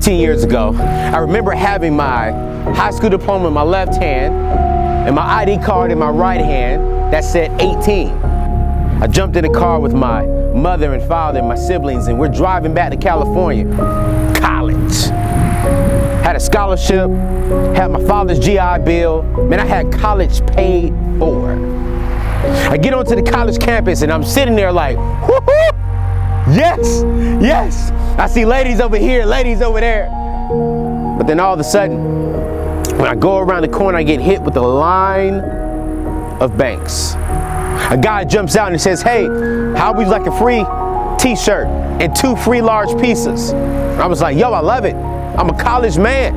Years ago, I remember having my high school diploma in my left hand and my ID card in my right hand that said 18. I jumped in the car with my mother and father and my siblings, and we're driving back to California. College. Had a scholarship, had my father's GI Bill. Man, I had college paid for. I get onto the college campus and I'm sitting there like, whoo-hoo! Yes, yes. I see ladies over here, ladies over there. But then all of a sudden, when I go around the corner, I get hit with a line of banks. A guy jumps out and says, hey, how would you like a free t-shirt and 2 free large pizzas? I was like, yo, I love it. I'm a college man.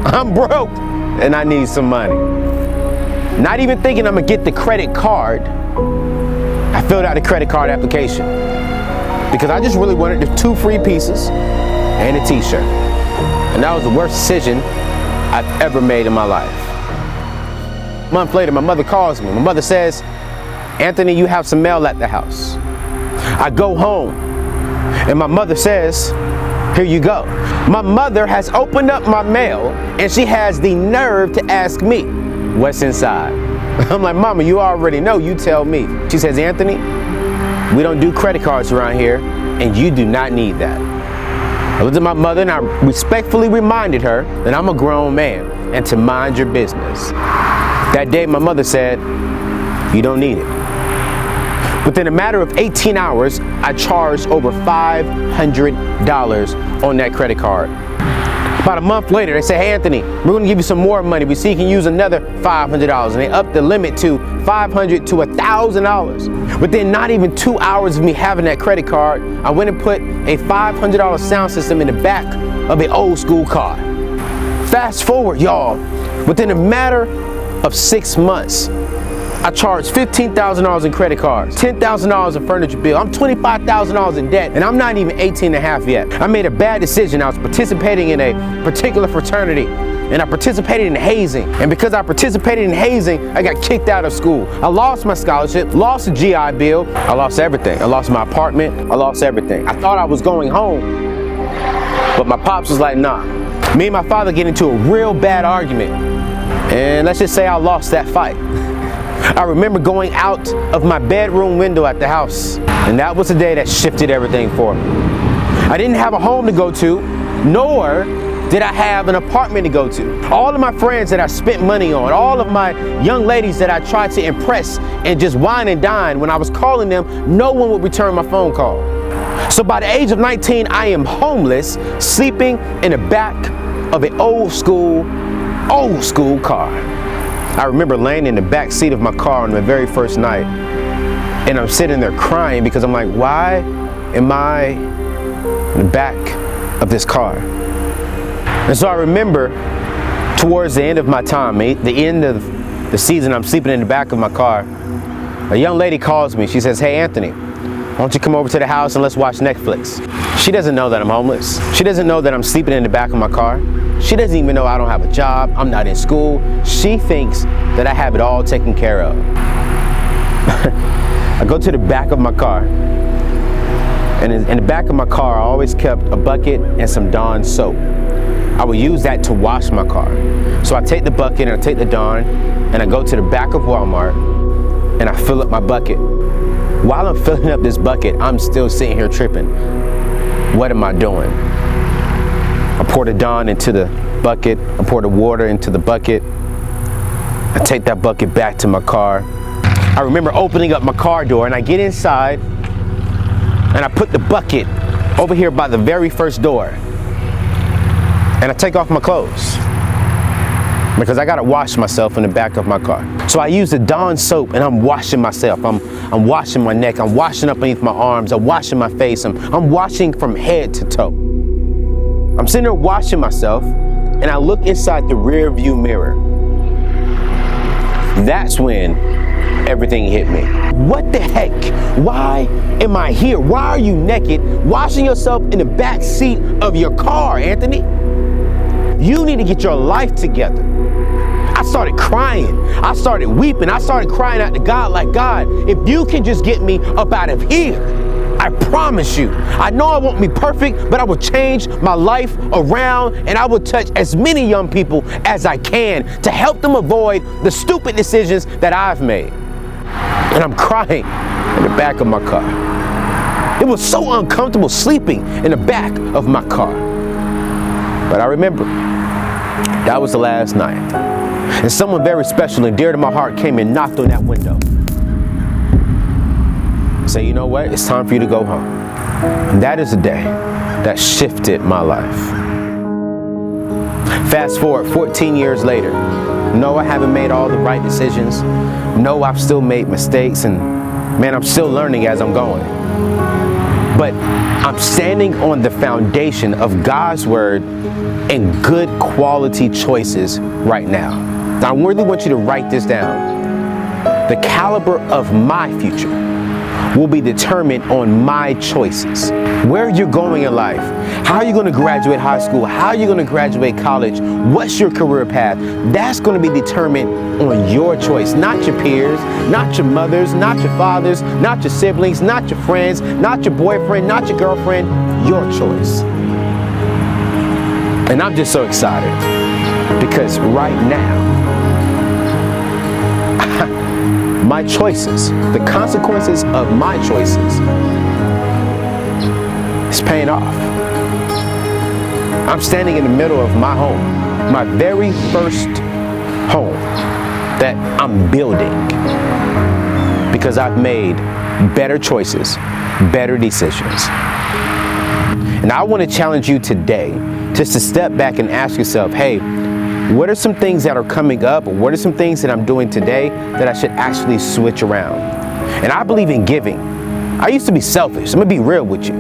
I'm broke and I need some money. Not even thinking I'm gonna get the credit card, I filled out a credit card application because I just really wanted the 2 free pizzas and a t-shirt. And that was the worst decision I've ever made in my life. A month later, my mother calls me. My mother says, Anthony, you have some mail at the house. I go home and my mother says, here you go. My mother has opened up my mail and she has the nerve to ask me what's inside. I'm like, Mama, you already know, you tell me. She says, Anthony, we don't do credit cards around here and you do not need that. I looked at my mother and I respectfully reminded her that I'm a grown man and to mind your business. That day, my mother said, you don't need it. Within a matter of 18 hours, I charged over $500 on that credit card. About a month later, they say, hey, Anthony, we're going to give you some more money. We see you can use another $500. And they upped the limit to $500 to $1,000. Within not even 2 hours of me having that credit card, I went and put a $500 sound system in the back of an old school car. Fast forward, y'all, within a matter of 6 months, I charged $15,000 in credit cards, $10,000 in furniture bill. I'm $25,000 in debt, and I'm not even 18 and a half yet. I made a bad decision. I was participating in a particular fraternity, and I participated in hazing. And because I participated in hazing, I got kicked out of school. I lost my scholarship, lost a GI Bill. I lost everything. I lost my apartment. I lost everything. I thought I was going home, but my pops was like, nah. Me and my father get into a real bad argument, and let's just say I lost that fight. I remember going out of my bedroom window at the house, and that was the day that shifted everything for me. I didn't have a home to go to, nor did I have an apartment to go to. All of my friends that I spent money on, all of my young ladies that I tried to impress and just wine and dine, when I was calling them, no one would return my phone call. So by the age of 19, I am homeless, sleeping in the back of an old school car. I remember laying in the back seat of my car on the very first night, and I'm sitting there crying because I'm like, why am I in the back of this car? And so I remember towards the end of my time, the end of the season, I'm sleeping in the back of my car. A young lady calls me. She says, hey, Anthony, why don't you come over to the house and let's watch Netflix? She doesn't know that I'm homeless. She doesn't know that I'm sleeping in the back of my car. She doesn't even know I don't have a job. I'm not in school. She thinks that I have it all taken care of. I go to the back of my car, and in the back of my car, I always kept a bucket and some Dawn soap. I would use that to wash my car. So I take the bucket and I take the Dawn, and I go to the back of Walmart, and I fill up my bucket. While I'm filling up this bucket, I'm still sitting here tripping. What am I doing? I pour the Dawn into the bucket. I pour the water into the bucket. I take that bucket back to my car. I remember opening up my car door, and I get inside and I put the bucket over here by the very first door, and I take off my clothes. because I gotta wash myself in the back of my car. So I use the Dawn soap and I'm washing myself. I'm washing my neck, I'm washing up beneath my arms, I'm washing my face, I'm washing from head to toe. I'm sitting there washing myself and I look inside the rear view mirror. That's when everything hit me. What the heck? Why am I here? Why are you naked washing yourself in the back seat of your car, Anthony? You need to get your life together. I started crying. I started weeping. I started crying out to God like, God, if you can just get me up out of here, I promise you, I know I won't be perfect, but I will change my life around and I will touch as many young people as I can to help them avoid the stupid decisions that I've made. And I'm crying in the back of my car. It was so uncomfortable sleeping in the back of my car. But I remember that was the last night. And someone very special and dear to my heart came and knocked on that window. Say, you know what? It's time for you to go home. And that is the day that shifted my life. Fast forward 14 years later. No, I haven't made all the right decisions. No, I've still made mistakes, and man, I'm still learning as I'm going. But I'm standing on the foundation of God's word and good quality choices right now. Now, I really want you to write this down. The caliber of my future will be determined on my choices. Where you're going in life, how are you going to graduate high school, how are you going to graduate college, what's your career path, that's going to be determined on your choice, not your peers, not your mothers, not your fathers, not your siblings, not your friends, not your boyfriend, not your girlfriend, your choice. And I'm just so excited because right now, my choices, the consequences of my choices, is paying off. I'm standing in the middle of my home, my very first home that I'm building because I've made better choices, better decisions. And I want to challenge you today just to step back and ask yourself, hey, what are some things that are coming up, or what are some things that I'm doing today that I should actually switch around? And I believe in giving. I used to be selfish. I'm gonna be real with you.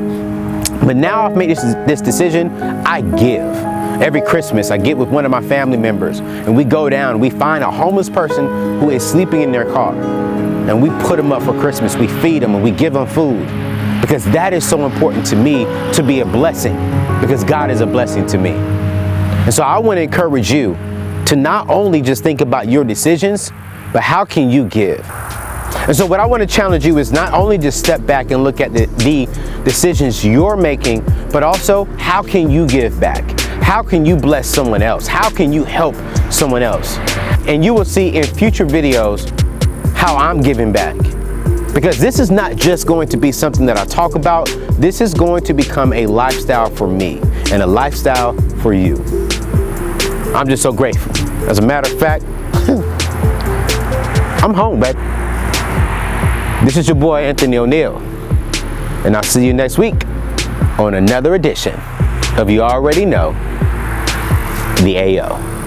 But now I've made this decision, I give. Every Christmas, I get with one of my family members and we go down and we find a homeless person who is sleeping in their car. And we put them up for Christmas. We feed them and we give them food. Because that is so important to me, to be a blessing. Because God is a blessing to me. And so I want to encourage you to not only just think about your decisions, but how can you give? And so what I want to challenge you is not only just step back and look at the decisions you're making, but also how can you give back? How can you bless someone else? How can you help someone else? And you will see in future videos how I'm giving back. Because this is not just going to be something that I talk about. This is going to become a lifestyle for me and a lifestyle for you. I'm just so grateful. As a matter of fact, I'm home, baby. This is your boy, Anthony O'Neal. And I'll see you next week on another edition of You Already Know, the AO.